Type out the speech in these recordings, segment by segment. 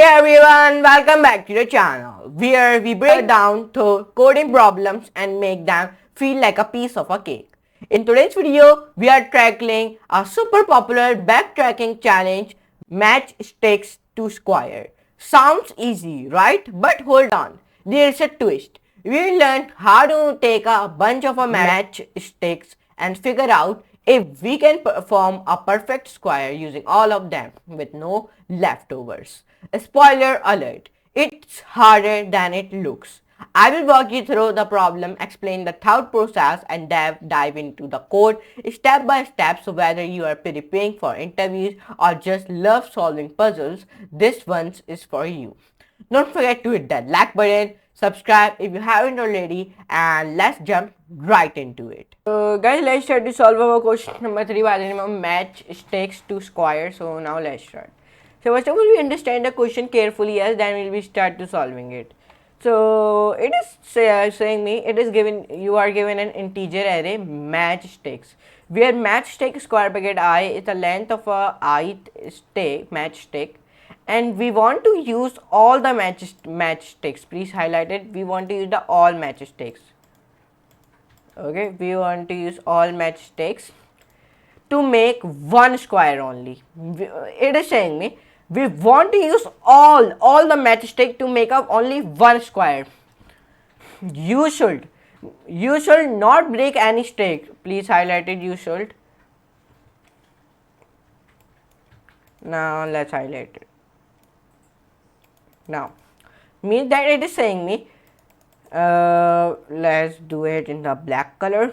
everyone, welcome back to the channel where we break down to coding problems and make them feel like a piece of a cake. In today's video, we are tackling a super popular backtracking challenge, match sticks to square. Sounds easy, right? But hold on, there's a twist. We learned how to take a bunch of match sticks and figure out if we can form a perfect square using all of them with no leftovers. Spoiler alert, it's harder than it looks. I will walk you through the problem, explain the thought process and dive into the code step by step, so whether you are preparing for interviews or just love solving puzzles, this one is for you. Don't forget to hit that like button, subscribe if you haven't already, and let's jump right into it. So guys, let's start to solve our question number 3 by the name of match sticks to square. So now let's start. So first of all, we understand the question carefully, yes, then we'll be start to solving it. So it is saying me, it is given, you are given an integer array match sticks, where match stick square bracket I is the length of a match stick, and we want to use all the match sticks. Please highlight it. We want to use the all match sticks. Okay, we want to use all match sticks to make one square only. It is saying me we want to use all the matchstick to make up only one square. You should not break any stick. Please highlight it. You should. Now let's highlight it. Now means that it is saying me let's do it in the black color.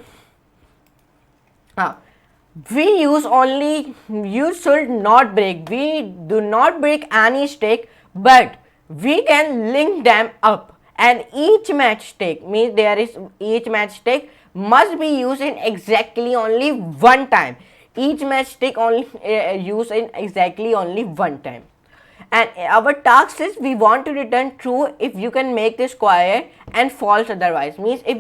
We use only, you should not break, we do not break any stick, but we can link them up, and each matchstick means each matchstick must be used in exactly only one time. Each matchstick only used in exactly only one time. And our task is we want to return true if you can make this square and false otherwise. Means if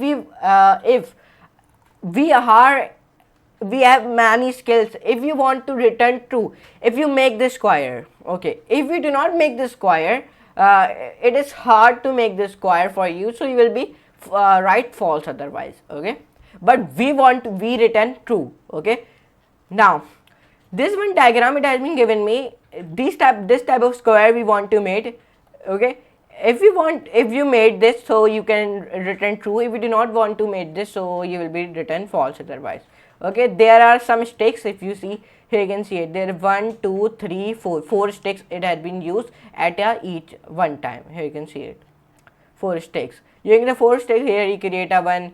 we have many skills. If you want to return true, if you make this square, okay. If you do not make this square, it is hard to make this square for you, so you will be write false otherwise, okay. But we return true, okay. Now this one diagram, it has been given me this type of square we want to make, okay. If you made this, so you can return true. If you do not want to make this, so you will be return false otherwise, okay. There are some sticks. If you see here, you can see it, there are 1 2 3 4 sticks it has been used at each one time. Here you can see it, 4 sticks. Using the 4 sticks, here you create a one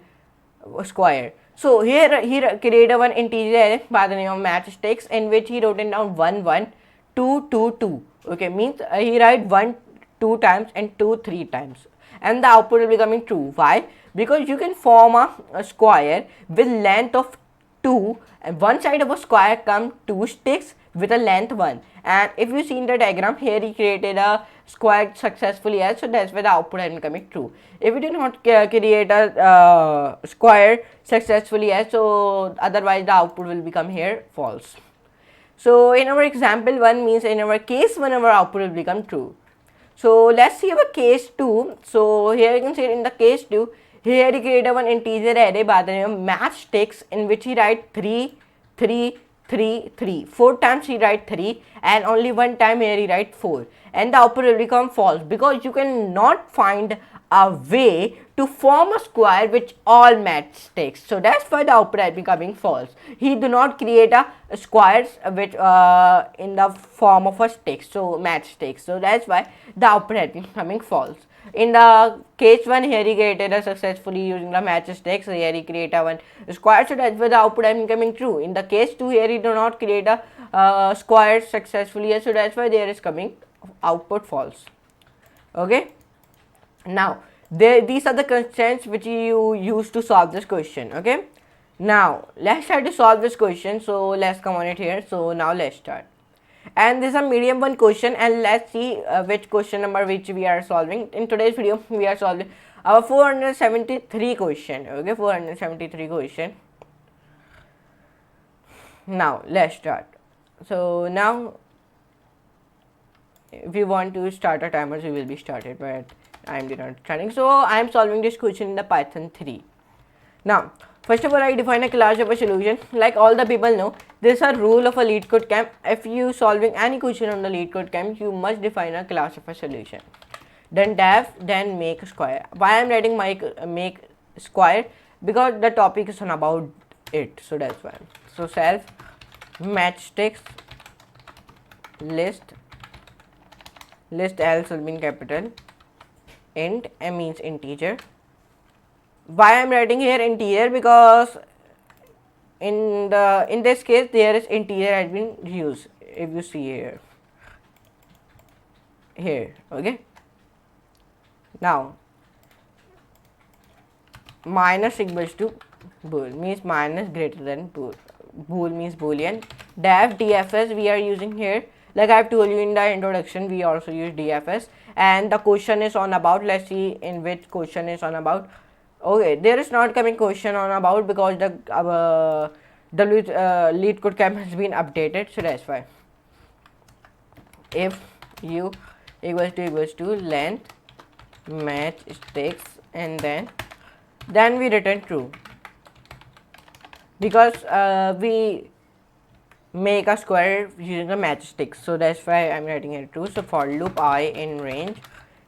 square. So here he create a one integer array by the name of match sticks, in which he wrote it down 1 1 2 2 2, okay. Means he write 1 2 times and 2 3 times, and the output will be coming true. Why? Because you can form a square with length of 2, and one side of a square come 2 sticks with a length 1. And if you see in the diagram, here he created a square successfully, as so that's why the output has been coming true. If you do not create a square successfully, as so otherwise the output will become here false. So in our example 1, means in our case 1, our output will become true. So let's see our case 2. So here you can see in the case 2, here he created one integer array by the name of match sticks, in which he write 3 3 3 3. 4 times he write 3, and only one time here he write 4, and the output will become false, because you cannot find a way to form a square with all match sticks. So that's why the output is becoming false. He do not create a squares which in the form of a stick, so match sticks. So that's why the output has been becoming false. In the case 1, here he created a successfully using the match sticks. So here he create a one square, so that's why the output has been coming true. In the case 2, here he do not create a square successfully, so that's why there is coming output false, okay. Now these are the constraints which you use to solve this question, okay. Now let's try to solve this question. So let's come on it here. So now let's start, and this is a medium 1 question, and let's see which question number which we are solving. In today's video we are solving our 473 question, okay. 473 question. Now let's start. So now if you want to start a timer, you will be started, but I am not starting. So I am solving this question in the Python 3. Now, first of all, I define a class of a solution. Like all the people know, this is a rule of a LeetCodeCamp. If you solving any question on the LeetCodeCamp, you must define a class of a solution. Then def, then make square. Why I am writing make square? Because the topic is on about it. So that's why. So self matchsticks list else will be in capital. Int m means integer. Why I am writing here integer? Because in this case there is integer has been used. If you see here, okay. Now minus equals to bool means minus greater than bool. Bool means boolean. DFS we are using here. Like I have told you in the introduction, we also use DFS, and the question is on about. Let's see in which question is on about. Okay, there is not coming question on about because the LeetCodeCamp has been updated, so that's why. If u equals to length matchsticks, and then we return true because we make a square using a matchstick, so that's why I'm writing it true. So for loop I in range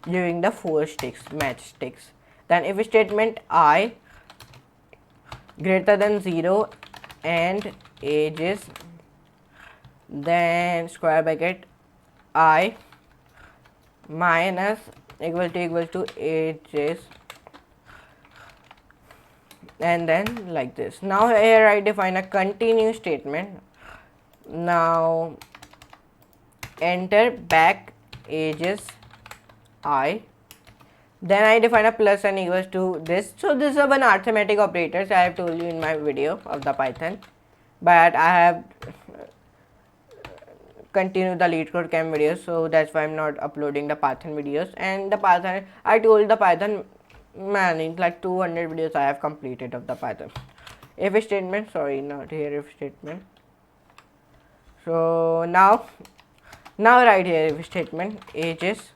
using the 4 matchsticks. Then if statement I greater than 0 and ages, then square bracket I minus equal to ages, and then like this. Now here I define a continue statement. Now enter back ages I, then I define a plus and equals to this. So this is one arithmetic operators I have told you in my video of the Python, but I have continued the LeetCodeCamp videos, so that's why I'm not uploading the Python videos. And the Python, I told the Python man, like 200 videos I have completed of the Python. If statement, sorry, not here if statement. So now right here if statement ages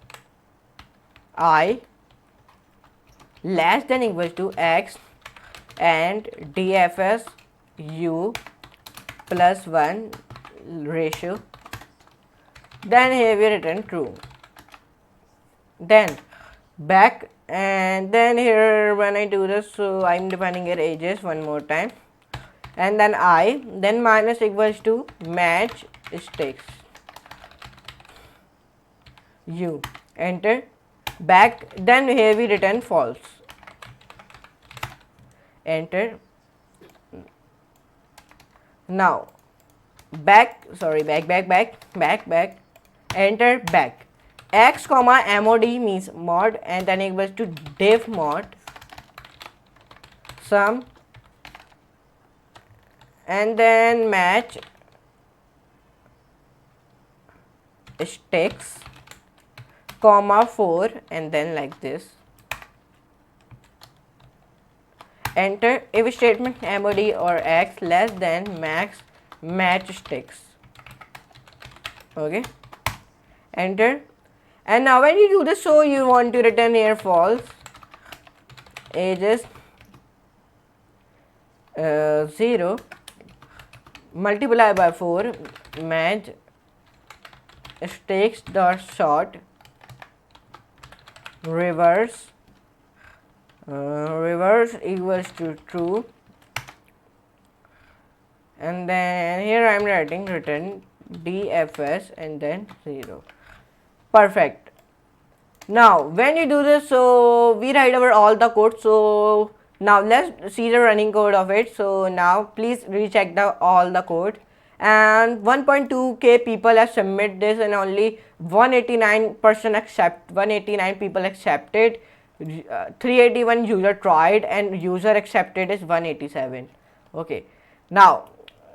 I less than equals to x and DFS u plus 1 ratio, then here we return true. Then back, and then here when I do this, so I'm defining here ages one more time, and then I, then minus equals to matchsticks u, enter back, then here we return false, enter. Now back, enter back, x comma mod means mod, and then equals to div mod sum, and then match sticks comma 4, and then like this, enter. If statement mod or x less than max matchsticks, okay, enter. And now when you do this, so you want to return here false, ages 0 multiply by 4 match stakes dot sort reverse equals to true, and then here I am writing return DFS and then 0. Perfect. Now when you do this, so we write over all the code. So now let's see the running code of it. So now please recheck all the code, and 1.2k people have submitted this, and only 189 people accepted. 381 user tried, and user accepted is 187. Okay, now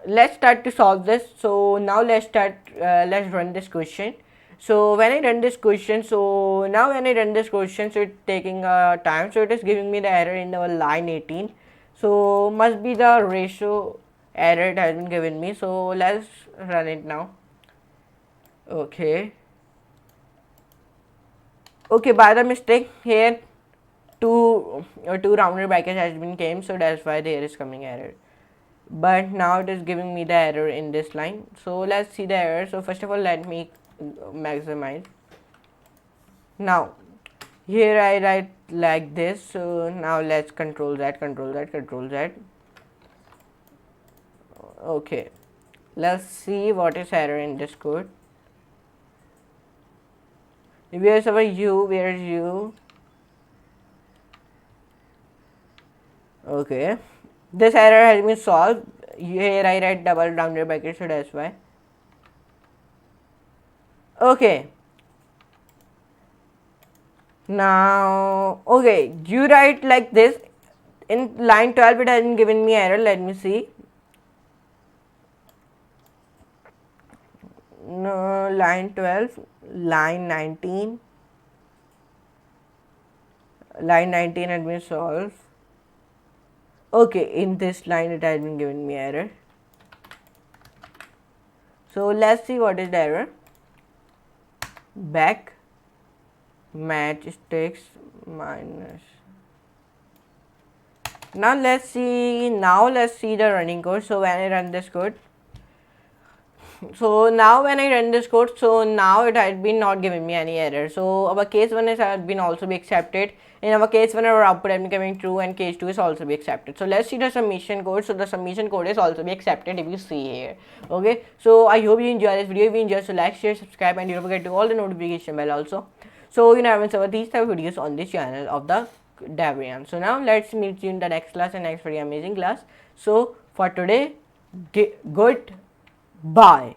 let's start to solve this. So now let's run this question. So when I run this question, so it's taking time, so it is giving me the error in the line 18. So must be the ratio error it has been given me. So let's run it now. Okay, Okay, by the mistake here two rounded brackets has been came, so that's why there is coming error. But now it is giving me the error in this line. So let's see the error. So first of all, let me maximize. Now here I write like this. So now let's control that, control that, control that. Okay, let's see what is error in this code. Where's our u? Where's u? Okay, this error has been solved. Here I write double rounded bracket, so that's why. Okay, now okay, you write like this. In line 12 it hasn't given me error. Let me see. No, line 12, line 19, line 19 had been solved. Okay, in this line it has been given me error. So let's see what is the error. Back matchsticks minus. Now let's see the running code. So when I run this code, so now when I run this code, so now it has been not giving me any error. So our case 1 has been also be accepted. In our case 1 our output has been coming true, and case 2 is also be accepted. So let's see the submission code. So the submission code is also be accepted if you see here. Okay, so I hope you enjoy this video. If you enjoy, so like, share, subscribe, and don't forget to all the notification bell also. So you know, I will cover these type of videos on this channel of the Devryan. So now let's meet you in the next class and next very amazing class. So for today, good bye.